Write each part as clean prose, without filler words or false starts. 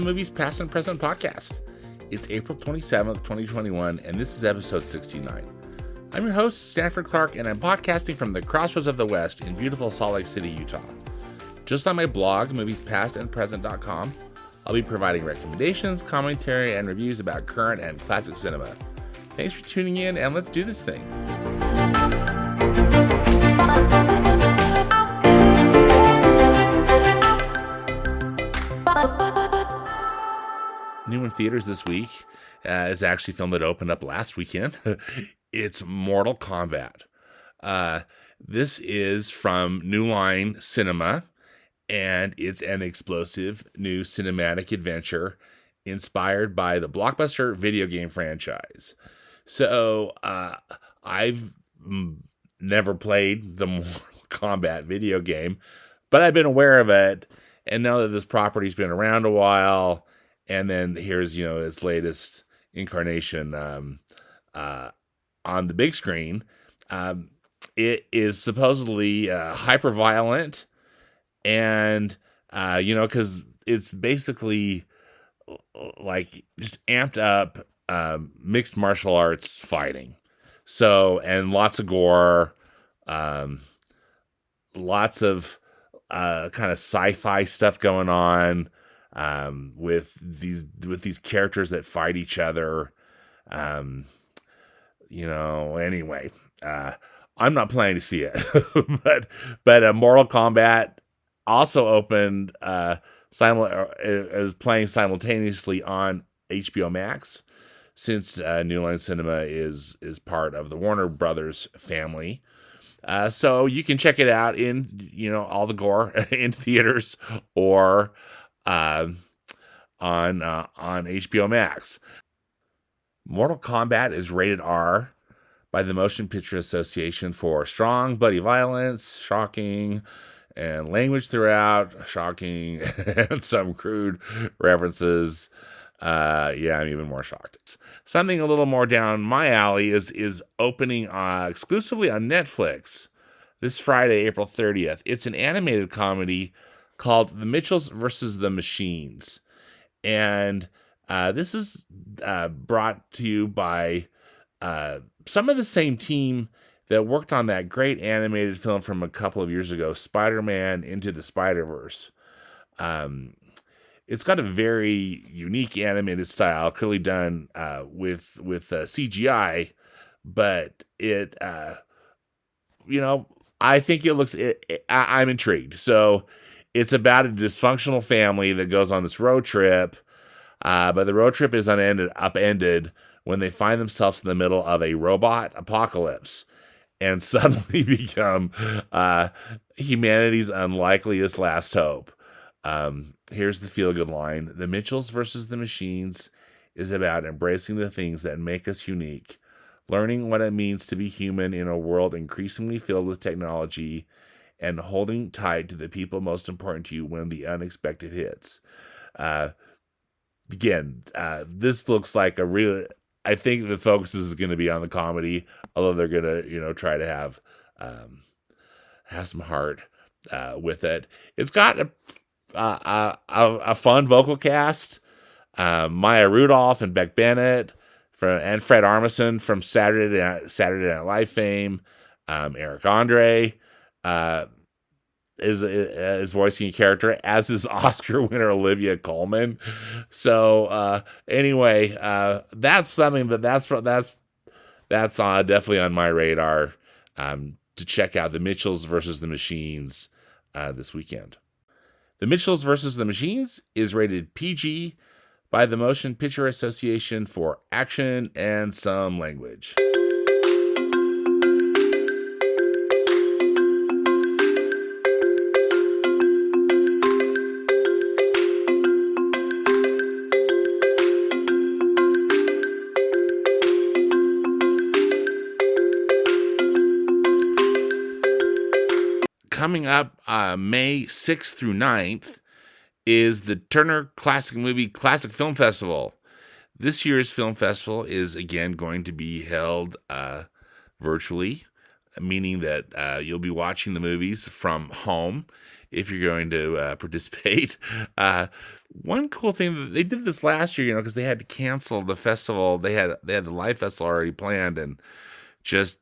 Movies Past and Present podcast. It's April 27th, 2021, and this is episode 69. I'm your host, Stanford Clark, and I'm podcasting from the crossroads of the West in beautiful Salt Lake City, Utah. Just on my blog, moviespastandpresent.com, I'll be providing recommendations, commentary, and reviews about current and classic cinema. Thanks for tuning in, and let's do this thing. New in theaters this week is actually a film that opened up last weekend. It's Mortal Kombat. This is from New Line Cinema, and it's an explosive new cinematic adventure inspired by the blockbuster video game franchise. So I've never played the Mortal Kombat video game, but I've been aware of it, and now that this property's been around a while, and then here's, its latest incarnation on the big screen. It is supposedly hyper violent, and because it's basically like just amped up mixed martial arts fighting. So, and lots of gore, lots of kind of sci-fi stuff going on. With these characters that fight each other, anyway, I'm not planning to see it, but Mortal Kombat also opened, is playing simultaneously on HBO Max, since New Line Cinema is part of the Warner Brothers family. So you can check it out in, all the gore in theaters or on HBO Max. Mortal Kombat is rated R by the Motion Picture Association for strong bloody violence, shocking, and language throughout, shocking, and some crude references. I'm even more shocked. Something a little more down my alley is opening exclusively on Netflix this Friday, April 30th. It's an animated comedy called The Mitchells versus the Machines. And this is brought to you by some of the same team that worked on that great animated film from a couple of years ago, Spider-Man Into the Spider-Verse. It's got a very unique animated style, clearly done with CGI, but it, I think it looks, I'm intrigued. So it's about a dysfunctional family that goes on this road trip, but the road trip is upended when they find themselves in the middle of a robot apocalypse and suddenly become humanity's unlikeliest last hope. Here's the feel-good line. The Mitchells versus the Machines is about embracing the things that make us unique, learning what it means to be human in a world increasingly filled with technology, and holding tight to the people most important to you when the unexpected hits. This looks like I think the focus is going to be on the comedy, although they're going to, try to have some heart with it. It's got a fun vocal cast. Maya Rudolph and Beck Bennett and Fred Armisen from Saturday Night Live fame. Eric Andre is voicing a character, as is Oscar winner Olivia Colman. So anyway, that's something that's definitely on my radar to check out. The Mitchells versus the Machines this weekend. The Mitchells versus the Machines is rated PG by the Motion Picture Association for action and some language. Coming up May 6th through 9th is the Turner Classic Film Festival. This year's film festival is again going to be held virtually, meaning that you'll be watching the movies from home. if you're going to participate. One cool thing that they did this last year, because they had to cancel the festival. They had the live festival already planned, and just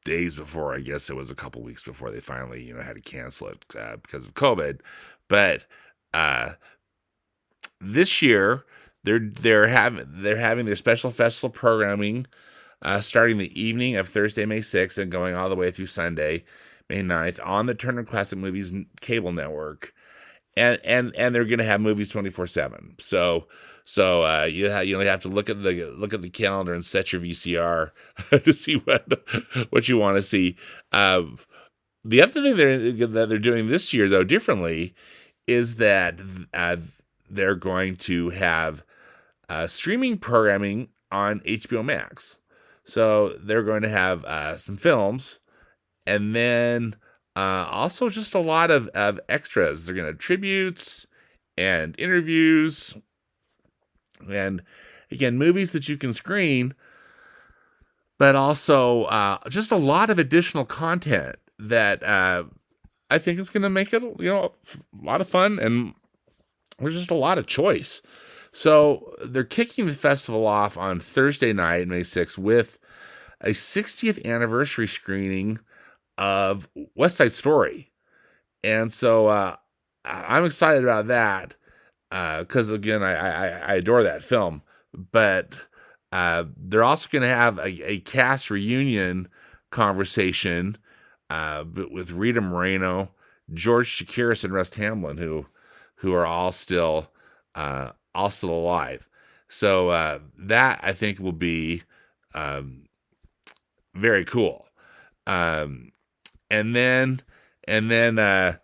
days before, I guess it was a couple weeks before, they finally had to cancel it because of COVID. But this year they're having their special festival programming starting the evening of Thursday, May 6th, and going all the way through Sunday, May 9th, on the Turner Classic Movies cable network, and they're going to have movies 24/7. So you have to look at the calendar and set your VCR to see what you want to see. The other thing that they're doing this year, though, differently, is that they're going to have streaming programming on HBO Max. So they're going to have some films, and then also just a lot of extras. They're going to have tributes and interviews, and again, movies that you can screen, but also just a lot of additional content that I think is going to make it a lot of fun, and there's just a lot of choice. So they're kicking the festival off on Thursday night, May 6th, with a 60th anniversary screening of West Side Story. And so I'm excited about that because, again, I adore that film. But they're also going to have a cast reunion conversation with Rita Moreno, George Chakiris, and Russ Tamblyn, who are all still alive. So that, I think, will be very cool. And then the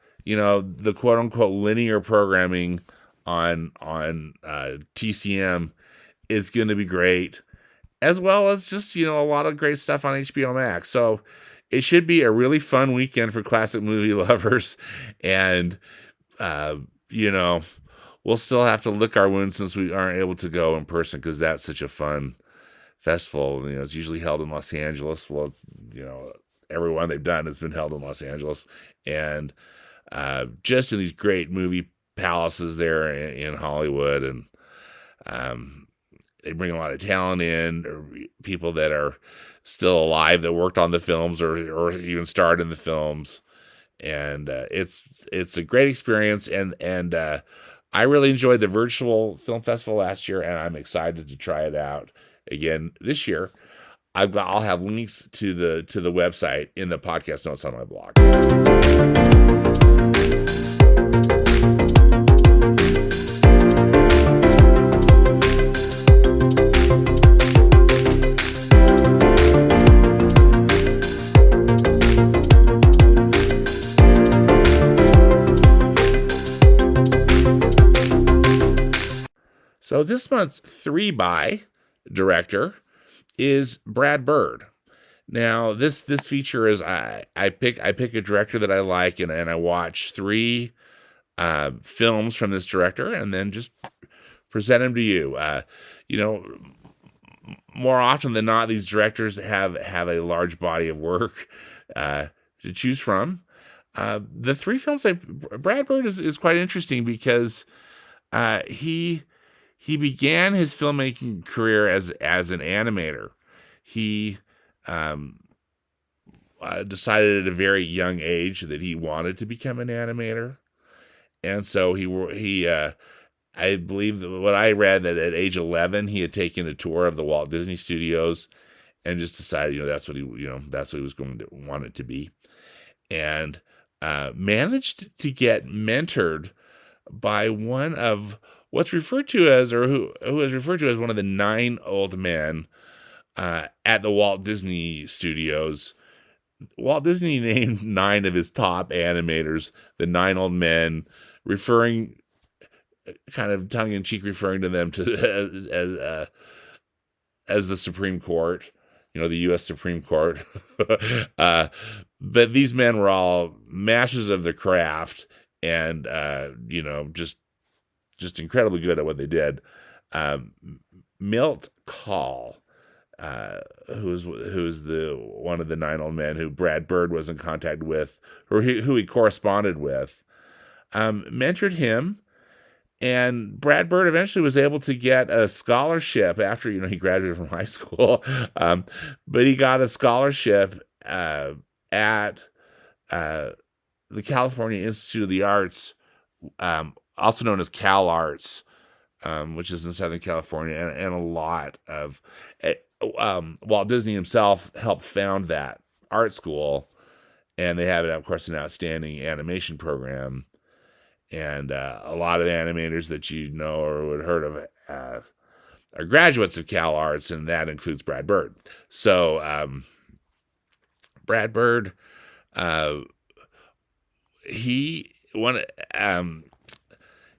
quote unquote linear programming on TCM is going to be great, as well as just a lot of great stuff on HBO Max. So it should be a really fun weekend for classic movie lovers, and we'll still have to lick our wounds since we aren't able to go in person, because that's such a fun festival. It's usually held in Los Angeles. Well, every one they've done has been held in Los Angeles, and just in these great movie palaces there in Hollywood, and they bring a lot of talent in, or people that are still alive that worked on the films or even starred in the films, and it's a great experience, and I really enjoyed the virtual film festival last year, and I'm excited to try it out again this year. I'll have links to the website in the podcast notes on my blog. So this month's 3-by director is Brad Bird. Now this feature is I pick a director that I like, and I watch 3 films from this director, and then just present them to you. More often than not, these directors have a large body of work to choose from. The 3 films Brad Bird is quite interesting because he began his filmmaking career as an animator. He decided at a very young age that he wanted to become an animator, and so he I believe that what I read, that at age 11 he had taken a tour of the Walt Disney Studios and just decided that's what he was going to want it to be, and managed to get mentored by one of what's referred to as, or who is referred to as, one of the 9 old men at the Walt Disney Studios. Walt Disney named 9 of his top animators the 9 old men, referring, kind of tongue-in-cheek, referring to them as the Supreme Court, the U.S. Supreme Court. But these men were all masters of the craft, and just incredibly good at what they did. Milt Kahl who's the one of the 9 old men who Brad Bird was in contact with, or who he corresponded with, mentored him. And Brad Bird eventually was able to get a scholarship after, he graduated from high school. But he got a scholarship at the California Institute of the Arts, also known as Cal Arts, which is in Southern California, and a lot of Walt Disney himself helped found that art school, and they have, of course, an outstanding animation program. And a lot of animators that you know or would have heard of are graduates of Cal Arts, and that includes Brad Bird. So Brad Bird,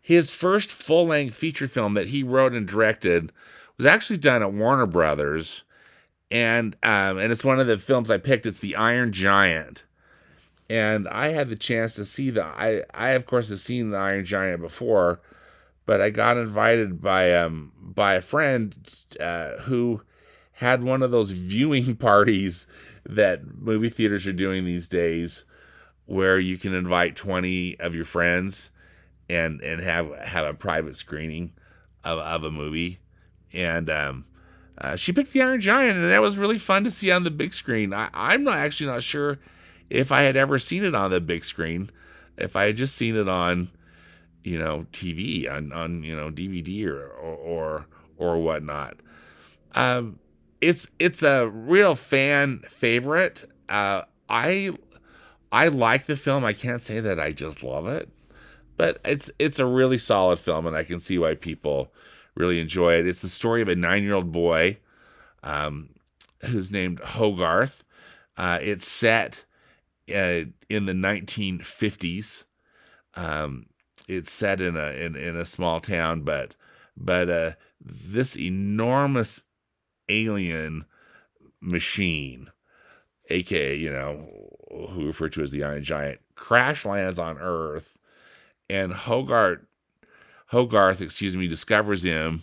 his first full-length feature film that he wrote and directed was actually done at Warner Brothers, and it's one of the films I picked. It's The Iron Giant. And I had the chance to see I of course have seen The Iron Giant before, but I got invited by a friend who had one of those viewing parties that movie theaters are doing these days, where you can invite 20 of your friends and have a private screening of a movie. And she picked The Iron Giant, and that was really fun to see on the big screen. I'm not sure if I had ever seen it on the big screen, if I had just seen it on, TV, on DVD or whatnot. It's a real fan favorite. I like the film. I can't say that I just love it, but it's a really solid film, and I can see why people really enjoy it. It's the story of a 9-year-old boy, who's named Hogarth. It's set in the 1950s. It's set in a small town, but this enormous alien machine, aka who referred to as the Iron Giant, crash lands on Earth, and Hogarth, discovers him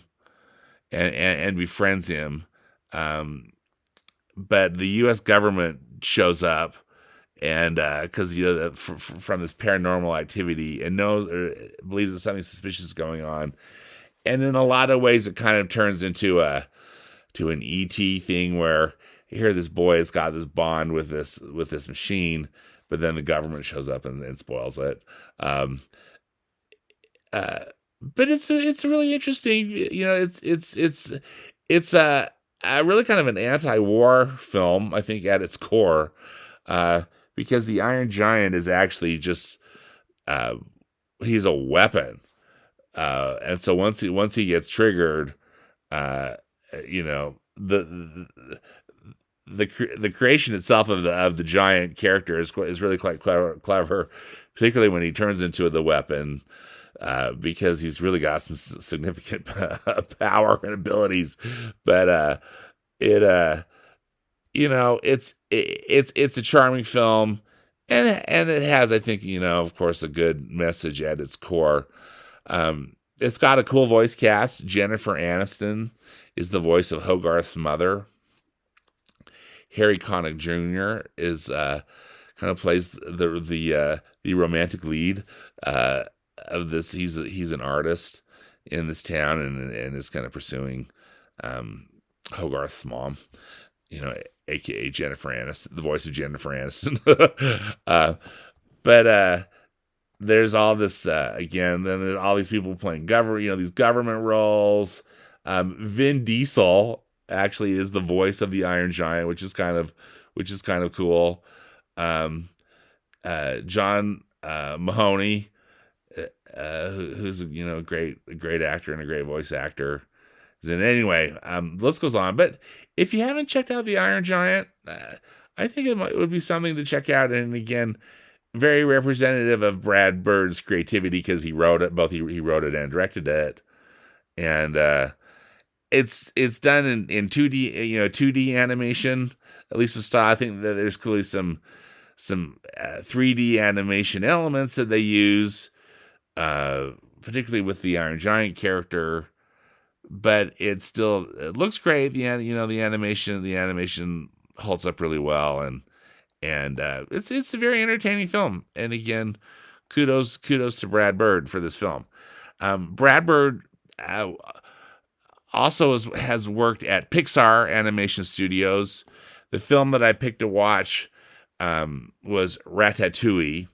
and befriends him. But the U.S. government shows up, and because from this paranormal activity, and believes that something suspicious is going on, and in a lot of ways it kind of turns into an ET thing, where here this boy has got this bond with this machine, but then the government shows up and spoils it. But it's really interesting. It's a really kind of an anti-war film, I think, at its core. Because the Iron Giant is actually just he's a weapon, and so once he gets triggered, the creation itself of the giant character is really quite clever, particularly when he turns into the weapon, because he's really got some significant power and abilities. But it's a charming film, and it has, I think, of course, a good message at its core. It's got a cool voice cast. Jennifer Aniston is the voice of Hogarth's mother. Harry Connick Jr. is kind of plays the romantic lead of this. He's an artist in this town, and is kind of pursuing Hogarth's mom, aka Jennifer Aniston, the voice of Jennifer Aniston. But there's all this again. Then there's all these people playing these government roles. Vin Diesel actually is the voice of the Iron Giant, which is kind of cool. John Mahoney, who's a great actor and a great voice actor. And anyway, the list goes on. But if you haven't checked out the Iron Giant, I think it would be something to check out. And again, very representative of Brad Bird's creativity, because he wrote it. Both he wrote it and directed it, and it's done in 2D 2D animation, at least with style. I think that there's clearly some 3D animation elements that they use, particularly with the Iron Giant character. but it looks great. The animation holds up really well, and it's a very entertaining film. And again, kudos to Brad Bird for this film. Brad Bird also has worked at Pixar Animation Studios. The film that I picked to watch was Ratatouille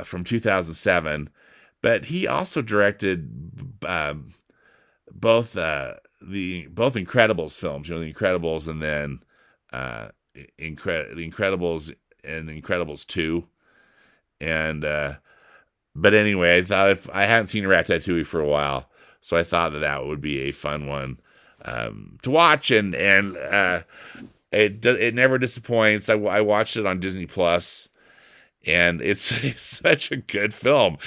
from 2007, but he also directed both the Incredibles films, The Incredibles, and then The Incredibles and Incredibles 2. And but anyway, I thought I hadn't seen Ratatouille for a while, so I thought that would be a fun one to watch, and it never disappoints. I watched it on Disney Plus, and it's such a good film.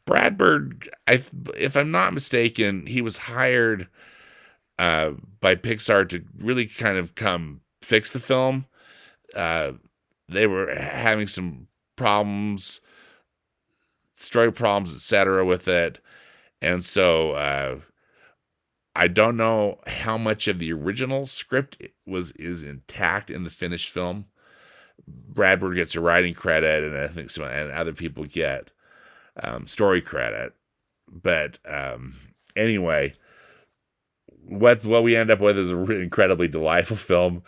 Brad Bird, if I'm not mistaken, he was hired by Pixar to really kind of come fix the film. They were having some problems, story problems, etc. with it, and so I don't know how much of the original script is intact in the finished film. Brad Bird gets a writing credit, and I think and other people get story credit. But anyway, what we end up with is an incredibly delightful film,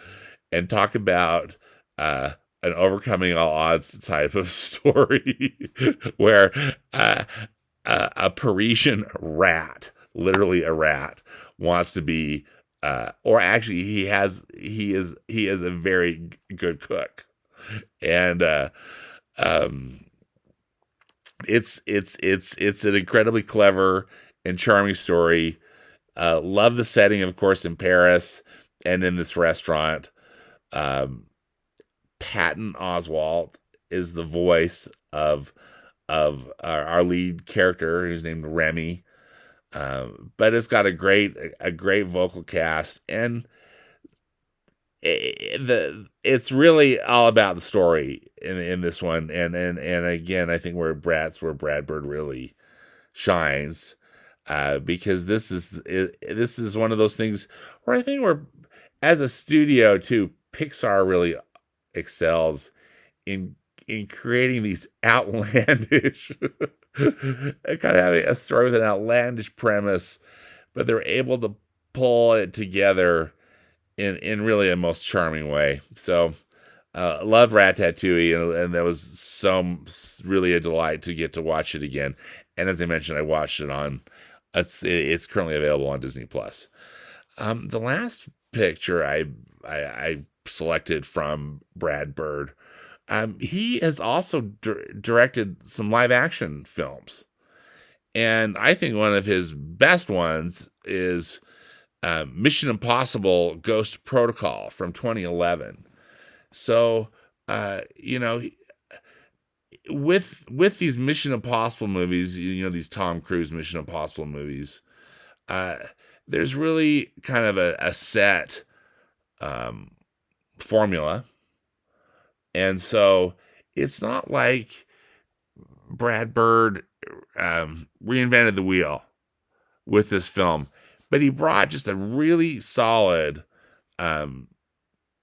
and talk about an overcoming all odds type of story where a Parisian rat, literally a rat, wants to be, or actually he is a very good cook, and it's an incredibly clever and charming story. Love the setting, of course, in Paris and in this restaurant. Patton Oswalt is the voice of our lead character, who's named Remy. But it's got a great vocal cast, and it's really all about the story in this one. And again, I think where Brad Bird really shines, because this is one of those things where I think as a studio too, Pixar really excels in creating these outlandish kind of having a story with an outlandish premise, but they're able to pull it together in really a most charming way. So love Ratatouille, and that was really a delight to get to watch it again. And as I mentioned, I watched it it's currently available on Disney Plus. The last picture I selected from Brad Bird, he has also directed some live action films, and I think one of his best ones is Mission Impossible: Ghost Protocol from 2011. So with these Mission Impossible movies, these Tom Cruise Mission Impossible movies, there's really kind of a set formula. And so it's not like Brad Bird reinvented the wheel with this film, but he brought just a really solid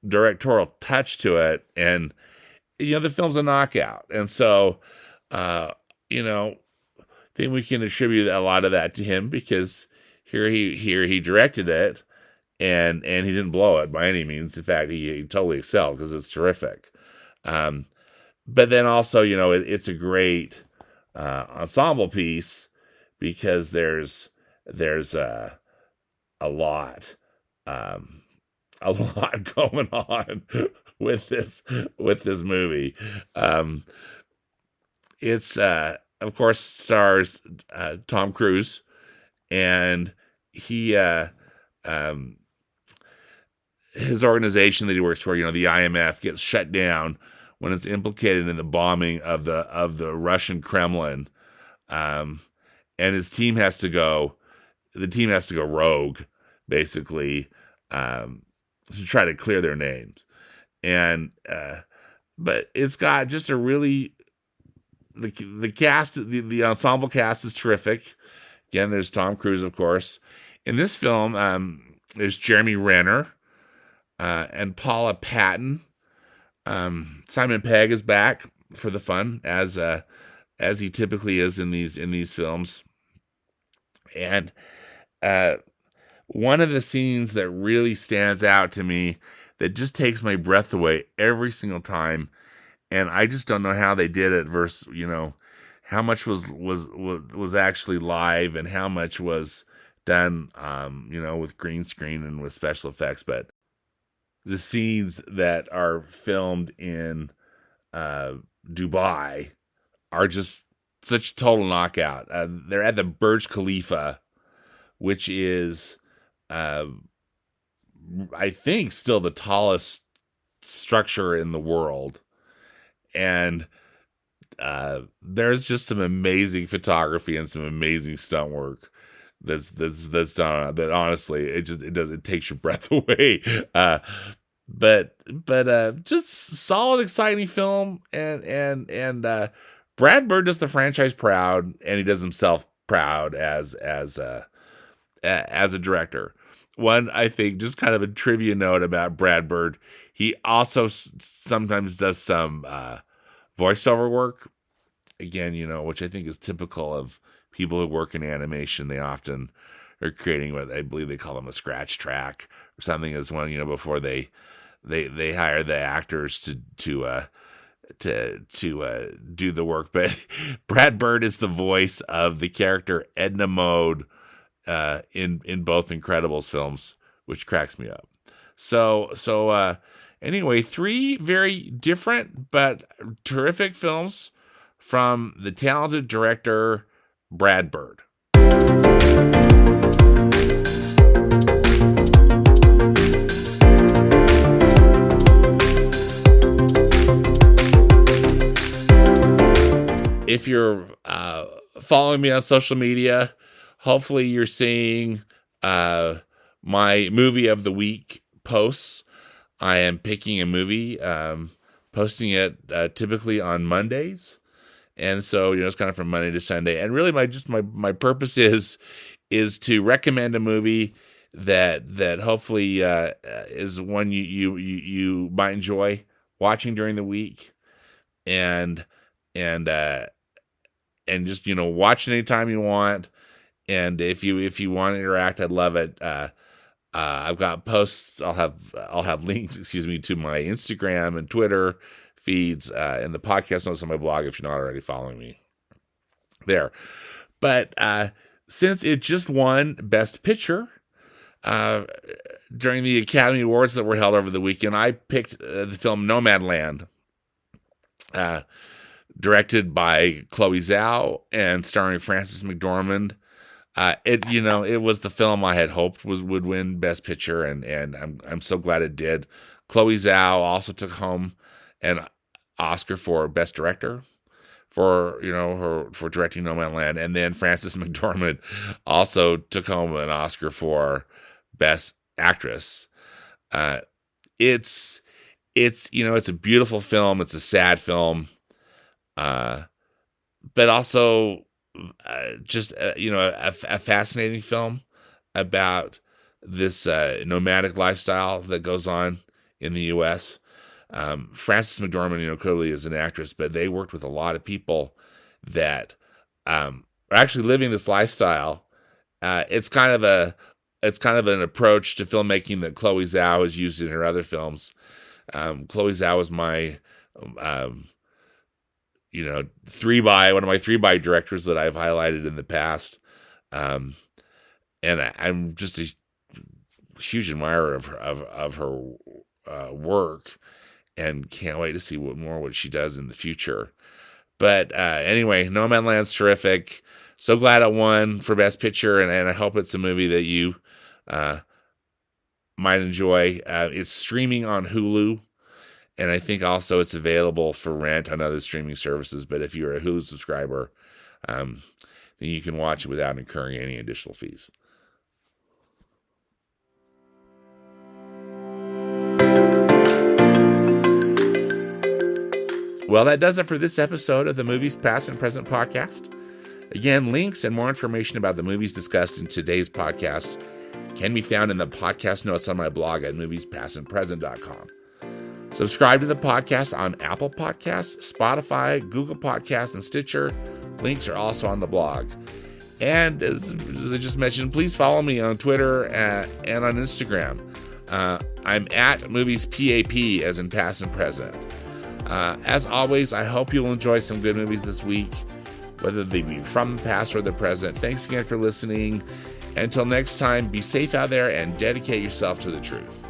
directorial touch to it. And, the film's a knockout. And so, I think we can attribute a lot of that to him, because here he directed it, and he didn't blow it by any means. In fact, he totally excelled, because it's terrific. But then also, it's a great ensemble piece, because there's a lot going on with this movie. It's of course stars Tom Cruise, and he his organization that he works for, the IMF, gets shut down when it's implicated in the bombing of the Russian Kremlin, and his team has to go. The team has to go rogue, basically, to try to clear their names. And but it's got just a really the cast, the ensemble cast is terrific. Again, there's Tom Cruise, of course, In this film, there's Jeremy Renner and Paula Patton. Simon Pegg is back for the fun, as he typically is in these films. And one of the scenes that really stands out to me, that just takes my breath away every single time, and I just don't know how they did it versus, how much was actually live and how much was done, with green screen and with special effects. But the scenes that are filmed in Dubai are just such total knockout. They're at the Burj Khalifa, which is, I think, still the tallest structure in the world. And there's just some amazing photography and some amazing stunt work that's done. That honestly, it takes your breath away. But just solid, exciting film, and Brad Bird does the franchise proud, and he does himself proud as a director. One, I think, just kind of a trivia note about Brad Bird, he also sometimes does some voiceover work. Again, which I think is typical of people who work in animation. They often are creating what I believe they call them a scratch track or something as one, before they hire the actors to do the work. But Brad Bird is the voice of the character Edna Mode in both Incredibles films, which cracks me up. So anyway, 3 very different but terrific films from the talented director Brad Bird. If you're following me on social media, hopefully you're seeing my movie of the week posts. I am picking a movie, posting it typically on Mondays. And so, it's kind of from Monday to Sunday. And really my purpose is to recommend a movie that hopefully is one you might enjoy watching during the week. And just, watch it anytime you want. And if you want to interact, I'd love it. I've got posts. I'll have links, to my Instagram and Twitter feeds, and the podcast notes on my blog if you're not already following me there. But since it just won Best Picture during the Academy Awards that were held over the weekend, I picked the film Nomadland, directed by Chloe Zhao and starring Frances McDormand. It was the film I had hoped would win Best Picture, and I'm so glad it did. Chloe Zhao also took home an Oscar for Best Director for directing Nomadland, and then Frances McDormand also took home an Oscar for Best Actress. It's a beautiful film. It's a sad film, but also a fascinating film about this nomadic lifestyle that goes on in the U.S. Frances McDormand, clearly is an actress, but they worked with a lot of people that are actually living this lifestyle. It's kind of an approach to filmmaking that Chloe Zhao has used in her other films. Chloe Zhao was my one of my 3x directors that I've highlighted in the past. And I'm just a huge admirer of her work, and can't wait to see what she does in the future. But anyway, Nomadland's terrific. So glad it won for Best Picture, and I hope it's a movie that you might enjoy. It's streaming on Hulu, and I think also it's available for rent on other streaming services. But if you're a Hulu subscriber, then you can watch it without incurring any additional fees. Well, that does it for this episode of the Movies Past and Present podcast. Again, links and more information about the movies discussed in today's podcast can be found in the podcast notes on my blog at moviespastandpresent.com. Subscribe to the podcast on Apple Podcasts, Spotify, Google Podcasts, and Stitcher. Links are also on the blog. And as I just mentioned, please follow me on Twitter and on Instagram. I'm at moviespap, as in past and present. As always, I hope you'll enjoy some good movies this week, whether they be from the past or the present. Thanks again for listening. Until next time, be safe out there and dedicate yourself to the truth.